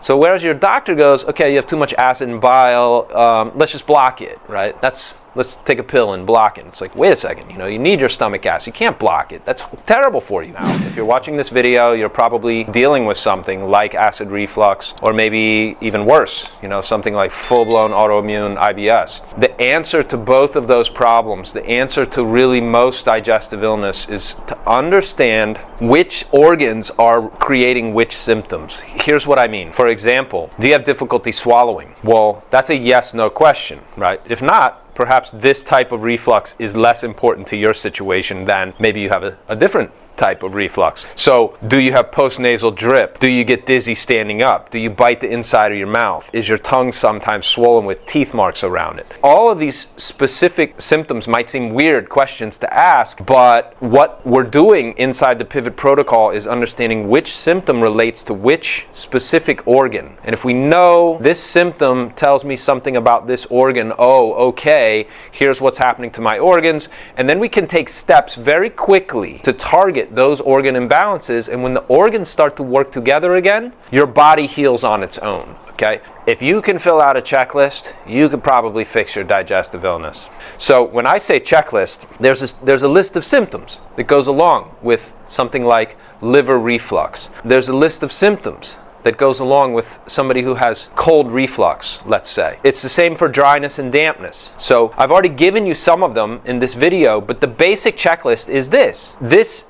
So whereas your doctor goes, okay, you have too much acid and bile, let's just block it, right? Let's take a pill and block it. It's like, wait a second, you need your stomach acid. You can't block it. That's terrible for you. Now, if you're watching this video, you're probably dealing with something like acid reflux, or maybe even worse, something like full-blown autoimmune IBS. The answer to both of those problems, the answer to really most digestive illness, is to understand which organs are creating which symptoms. Here's what I mean. For example, do you have difficulty swallowing? Well, that's a yes/no question, right? If not, perhaps this type of reflux is less important to your situation than maybe you have a different type of reflux. So, do you have postnasal drip? Do you get dizzy standing up? Do you bite the inside of your mouth? Is your tongue sometimes swollen with teeth marks around it? All of these specific symptoms might seem weird questions to ask, but what we're doing inside the Pivot protocol is understanding which symptom relates to which specific organ. And if we know this symptom tells me something about this organ, oh, okay, here's what's happening to my organs, and then we can take steps very quickly to target those organ imbalances, and when the organs start to work together again, your body heals on its own, okay? If you can fill out a checklist, you could probably fix your digestive illness. So when I say checklist, there's a list of symptoms that goes along with something like liver reflux. There's a list of symptoms that goes along with somebody who has cold reflux, let's say. It's the same for dryness and dampness. So I've already given you some of them in this video, but the basic checklist is this.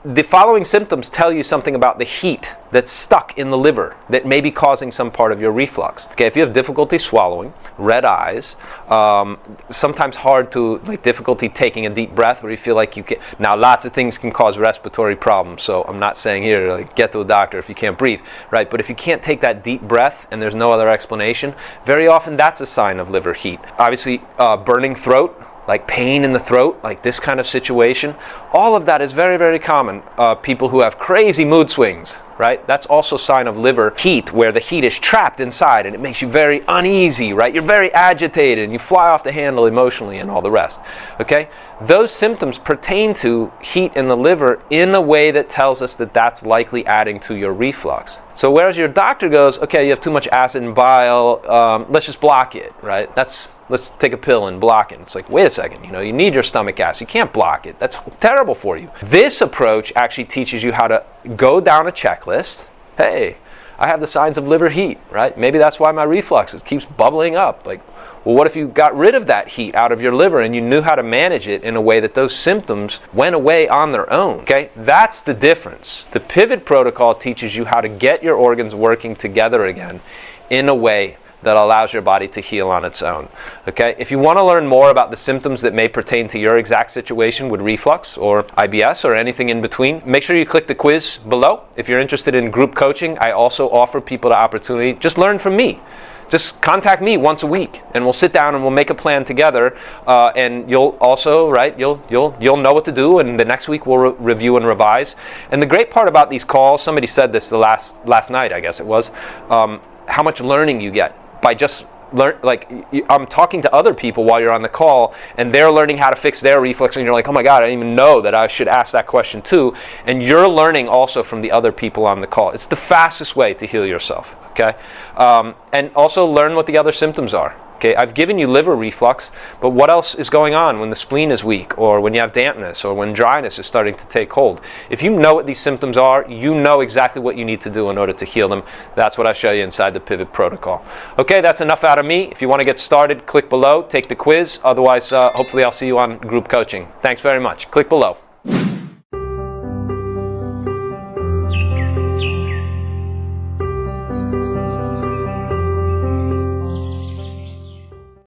The following symptoms tell you something about the heat that's stuck in the liver that may be causing some part of your reflux. Okay, if you have difficulty swallowing, red eyes, sometimes difficulty taking a deep breath where you feel like you can't. Now, lots of things can cause respiratory problems, so I'm not saying here, get to a doctor if you can't breathe, right? But if you can't take that deep breath and there's no other explanation, very often that's a sign of liver heat. Obviously, burning throat, like pain in the throat, like this kind of situation, all of that is very, very common. People who have crazy mood swings, right? That's also a sign of liver heat, where the heat is trapped inside and it makes you very uneasy, right? You're very agitated and you fly off the handle emotionally and all the rest, okay? Those symptoms pertain to heat in the liver in a way that tells us that that's likely adding to your reflux. So whereas your doctor goes, okay, you have too much acid and bile, let's just block it, right? Let's take a pill and block it. It's like, wait a second, you need your stomach acid. You can't block it. That's terrible for you. This approach actually teaches you how to go down a checklist. Hey, I have the signs of liver heat, right? Maybe that's why my reflux keeps bubbling up. Like, well, what if you got rid of that heat out of your liver and you knew how to manage it in a way that those symptoms went away on their own, okay? That's the difference. The Pivot protocol teaches you how to get your organs working together again in a way that allows your body to heal on its own, okay? If you want to learn more about the symptoms that may pertain to your exact situation with reflux or IBS or anything in between, make sure you click the quiz below. If you're interested in group coaching, I also offer people the opportunity. Just learn from me. Just contact me once a week, and we'll sit down and we'll make a plan together. And you'll also, right? You'll know what to do, and the next week we'll review and revise. And the great part about these calls, somebody said this the last night, I guess it was, how much learning you get by just I'm talking to other people while you're on the call, and they're learning how to fix their reflux, and you're like, oh my God, I didn't even know that I should ask that question too. And you're learning also from the other people on the call. It's the fastest way to heal yourself, okay? And also learn what the other symptoms are. Okay, I've given you liver reflux, but what else is going on when the spleen is weak, or when you have dampness, or when dryness is starting to take hold? If you know what these symptoms are, you know exactly what you need to do in order to heal them. That's what I show you inside the Pivot protocol. Okay, that's enough out of me. If you want to get started, click below, take the quiz. Otherwise, hopefully I'll see you on group coaching. Thanks very much. Click below.